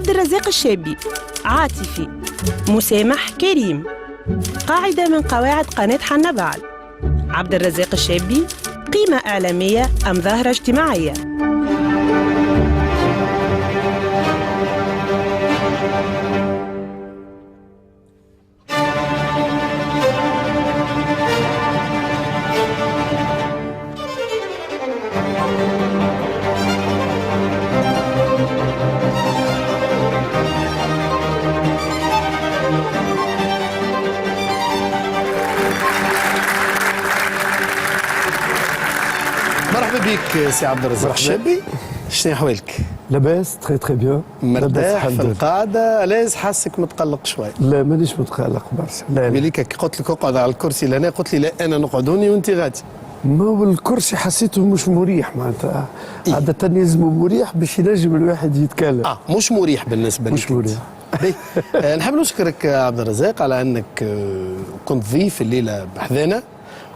عبد الرزاق الشابي، عاطفي، مسامح، كريم. قاعدة من قواعد قناة حنا بعد. عبد الرزاق الشابي قيمة إعلامية أم ظاهرة اجتماعية؟ مرحبا بك سي عبد الرزاق الشابي، شنو احوالك؟ لاباس تري تري بيان. مرتاح في القعده؟ علاش حاسك متقلق شوي؟ لا مانيش متقلق برشا. لا مليك كي قلت لك اقعد على الكرسي لهنا قلت لي لا انا نقعدوني وانت غادي. ما هو الكرسي حسيته مش مريح معناتها. عادة يلزمه مريح باش ينجم الواحد يتكلم. مش مريح بالنسبه لك. مش مريح. نحب نشكرك عبد الرزاق على انك كنت ضيف الليله بحذانا،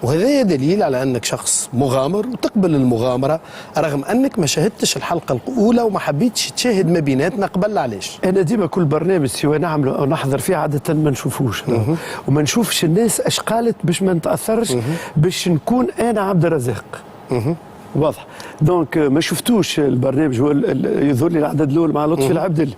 وهذا دليل على انك شخص مغامر وتقبل المغامره رغم انك ما شاهدتش الحلقه الاولى وما حبيتش تشاهد ما بيناتنا قبل. علاش؟ انا ديما كل برنامج سواء نعمله او نحضر فيه عاده ما نشوفوش وما نشوفش الناس اش قالت باش ما نتاثرش، باش نكون انا عبد الرزاق. واضح. دونك ما شفتوش البرنامج، يظهر لي العدد الاول مع لطفي العبدلي،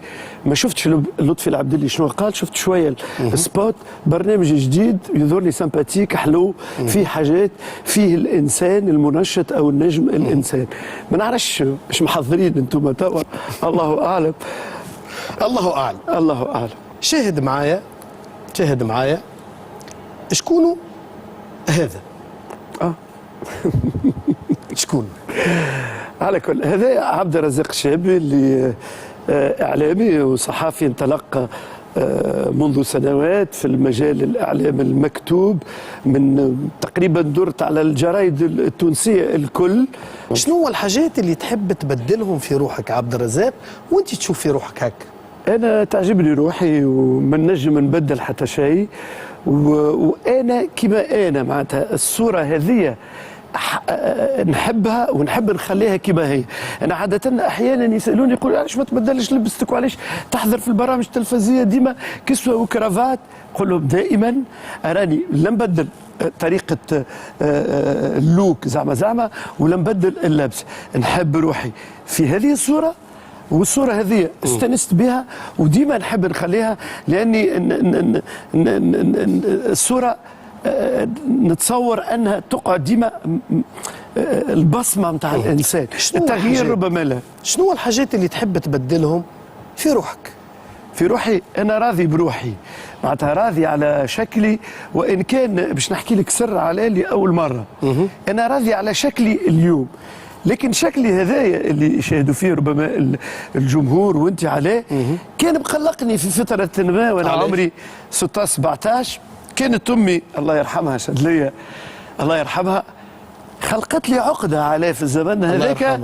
ما شفتش لطفي العبدلي شنو قال، شفت شويه السبوت. برنامج جديد يظهر لي سمباتيك حلو، فيه حاجات، فيه الانسان المنشط او النجم الانسان. ما نعرفش مش محضرين انتم توا، الله اعلم. الله اعلم. الله اعلم. شاهد معايا شكونه هذا؟ شكون؟ على كل هذا عبد الرزاق الشابي اللي اعلامي وصحفي انطلق منذ سنوات في المجال الاعلام المكتوب، من تقريبا درت على الجرايد التونسيه الكل. شنو هو الحاجات اللي تحب تبدلهم في روحك عبد الرزاق وانت تشوف في روحك هكا؟ انا تعجبني روحي وما نجم نبدل حتى شيء، وانا كما انا معناتها الصوره هذه نحبها ونحب نخليها كما هي. انا عاده احيانا يسالوني يقولوا علاش ما تبدلش لبستك وعلاش تحضر في البرامج التلفزيونيه ديما كسوه وكرافات؟ نقول لهم دائما اراني لم بدل طريقه اللوك زعما ولا نبدل اللبس. نحب روحي في هذه الصوره، والصورة هذه استنست بها وديما نحب نخليها، لأني الصورة نتصور أنها تقعد ديما البصمة متاع الإنسان. التغيير ربما لا. شنو الحاجات اللي تحب تبدلهم في روحك؟ في روحي أنا راضي بروحي، معناتها راضي على شكلي، وإن كان باش نحكي لك سر على لي أول مرة. أنا راضي على شكلي اليوم، لكن شكلي هذايا اللي يشاهدوا فيه ربما الجمهور وانت عليه كان مقلقني في فترة ما وانا عمري 16 17. كانت امي الله يرحمها شدلية الله يرحمها خلقت لي عقدة عليه في الزمن هذاك،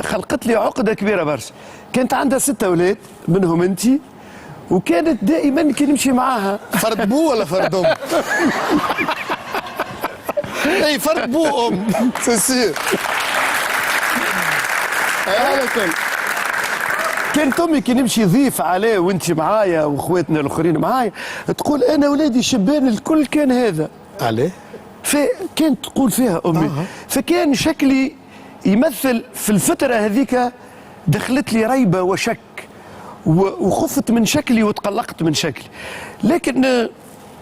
خلقت لي عقدة كبيرة برشا. كانت عندها 6 أولاد منهم انت، وكانت دائما كي نمشي معاها فرد بو ولا فرد ام؟ اي فرد بو ام سير. كانت امي كي نمشي ضيف عليه وانت معايا واخواتنا الاخرين معايا تقول انا ولادي شبان الكل كان هذا عليه، فكانت تقول فيها امي. فكان شكلي يمثل في الفتره هذيك، دخلت لي ريبه وشك وخفت من شكلي وتقلقت من شكلي. لكن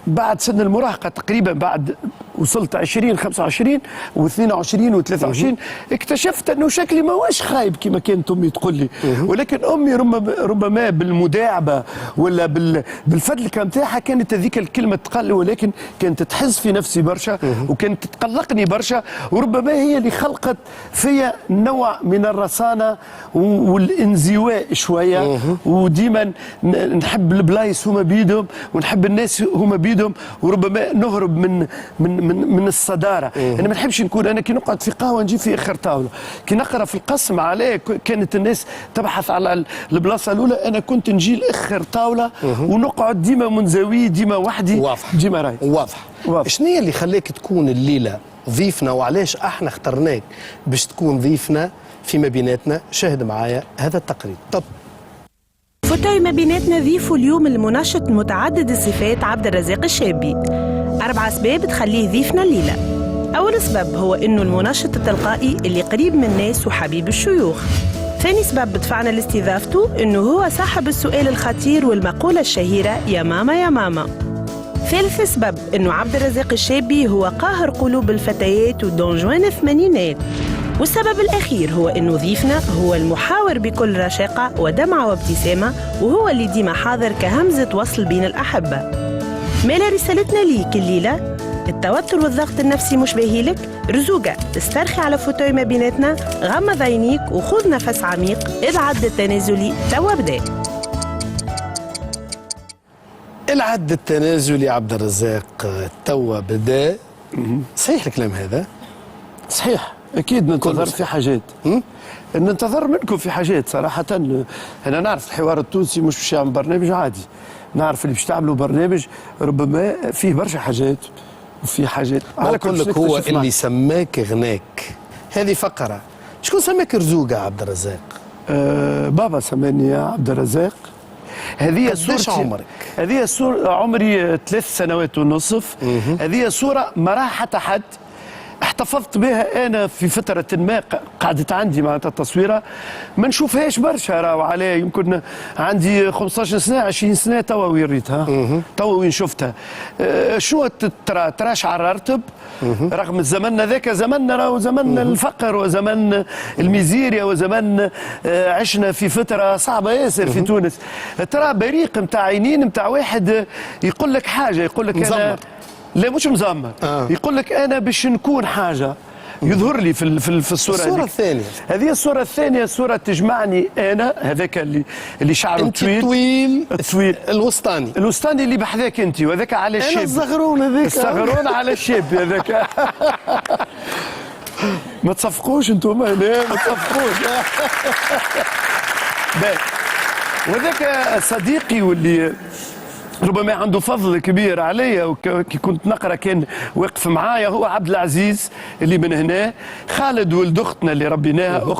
بعد سن المراهقة تقريبا، بعد وصلت 20 25 و22 و23 اكتشفت انه شكلي ما واش خايب كما كانت امي تقول لي، ولكن امي ربما بالمداعبة ولا بالفدلكة نتاعها كانت هذيك الكلمة تقال، ولكن كانت تحز في نفسي برشا وكانت تقلقني برشا، وربما هي اللي خلقت فيا نوع من الرصانة والانزواء شوية، وديما نحب البلايص هما بيدهم ونحب الناس هما بيدهم، وربما نهرب من الصداره. انا ما نحبش نكون، انا كي نقعد في قهوه نجي في اخر طاوله، كي نقرا في القسم عليه كانت الناس تبحث على البلاصه الاولى، انا كنت نجي لاخر طاوله ونقعد ديما منزوي، ديما وحدي. واضح. ديما راي واضح. شنو هي اللي خلاك تكون الليله ضيفنا، وعلاش احنا اخترناك باش تكون ضيفنا فيما بيناتنا؟ شاهد معايا هذا التقرير. طب فوتوي ما بيناتنا ضيفوا اليوم المنشط متعدد الصفات عبد الرزاق الشابي. 4 أسباب تخليه ضيفنا الليلة. أول سبب هو إنه المنشط التلقائي اللي قريب من الناس وحبيب الشيوخ. ثاني سبب بدفعنا لاستضافته إنه هو صاحب السؤال الخطير والمقولة الشهيرة يا ماما يا ماما. ثالث سبب إنه عبد الرزاق الشابي هو قاهر قلوب الفتيات ودونجوان الثمانينات. والسبب الأخير هو إنه ضيفنا هو المحاور بكل رشاقة ودمعة وابتسامة، وهو اللي ديما حاضر كهمزة وصل بين الأحبة. مالا رسالتنا ليك الليلة، التوتر والضغط النفسي مش باهيلك؟ رزوقة استرخي على فوتوي ما بيناتنا، غمض عينيك وخذ نفس عميق. العد التنازلي توا بدا. العد التنازلي عبد الرزاق توا بدا. صحيح الكلام هذا؟ صحيح، اكيد ننتظر في حاجات. ننتظر منكم في حاجات صراحه. انا نعرف الحوار التونسي مش باش يعمل برنامج عادي، نعرف اللي باش تعملوا برنامج ربما فيه برشا حاجات وفي حاجات. أقول لك هو اللي سماك غناك، هذه فقره. شكون سماك رزوقة عبد الرزاق؟ بابا سماني يا عبد الرزاق. هذه قداش عمرك؟ هذه صورة عمري 3 سنوات ونصف. هذه صورة ما راح حتى حد، احتفظت بها انا في فتره ما قعدت عندي معناتها التصويره ما نشوفهاش برشا. راهو عليه يمكن عندي 15 سنه 20 سنه توا وين ريتها، توا وين شفتها. شو ترى شعر رتب رغم زماننا ذاك، زماننا راهو زمن الفقر وزمن الميزيريا وزمن عشنا في فتره صعبه ياسر في تونس. ترى بريق نتاع عينين نتاع واحد يقول لك حاجه، يقول لك انا لا مش مزمر. يقول لك انا باش نكون حاجه يظهر لي في الصوره الثانيه. هذه الصوره الثانيه صوره تجمعني انا، هذاك اللي شعره طويل الوسطاني اللي بحذاك انت، وهذاك على الشاب. انا الزغرون هذاك، الصغرون على الشاب هذاك. ما تصفقوش انتم، لا ما تصفقوش. وذاك صديقي واللي ربما عنده فضل كبير عليا، وكي كنت نقرا كان واقف معايا، هو عبد العزيز اللي من هنا. خالد ولد اختنا اللي ربيناها،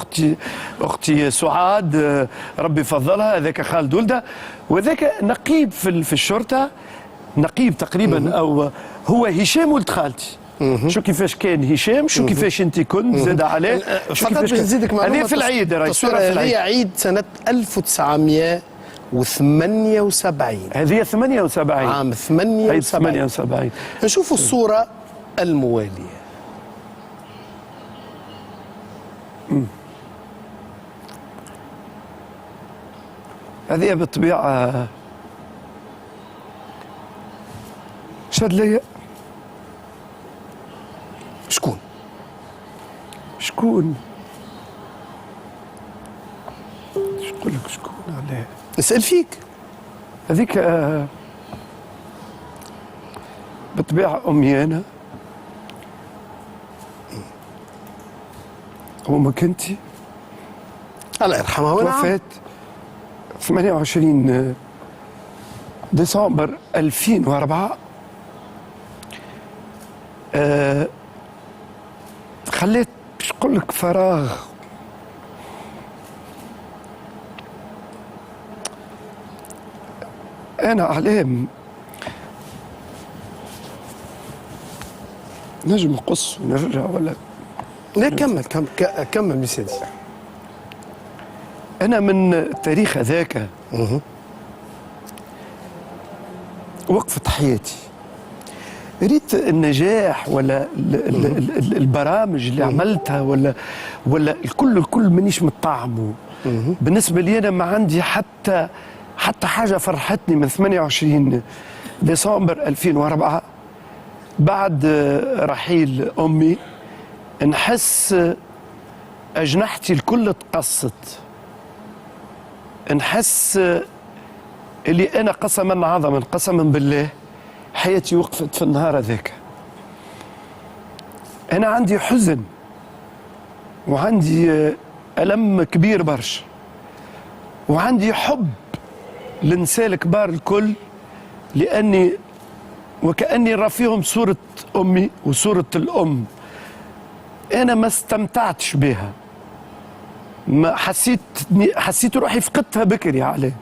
اختي سعاد ربي فضلها، هذاك خالد ولدها. وذاك نقيب في الشرطه، نقيب تقريبا، او هو هشام ولد خالتي. شو كيفاش كان هشام، شو كيفاش انت كنت زاد عليه. فقط باش نزيدك معلومه، هذه في العيد، التصويره هذه عيد سنه 1978. هذه 78 عام 78. نشوفوا الصورة الموالية. هذه بالطبيعة شاد ليا. شكون؟ شكون نقول لك شكون عليه؟ نسأل فيك. هذيك بالطبيعة أمي أنا، وما كنتي الله يرحمها وفات 28 ديسمبر 2004. خليت باش نقول لك فراغ. أنا عليه نجم نقص ونرجع ولا لا؟ كمل مسيدي. أنا من التاريخ هذاك وقفت حياتي، ريت النجاح ولا البرامج اللي عملتها ولا الكل مانيش متطعمه. بالنسبة لي أنا ما عندي حتى حاجة فرحتني من 28 ديسمبر 2004 بعد رحيل أمي. نحس أجنحتي الكل تقصت، نحس اللي أنا قسما عظما قسما بالله حياتي وقفت في النهار هذاك. أنا عندي حزن وعندي ألم كبير برشا، وعندي حب للنساء الكبار الكل، لأني وكأني راه فيهم صورة أمي وصورة الأم. أنا ما استمتعتش بها، ما حسيت روحي فقدتها بكري عليه.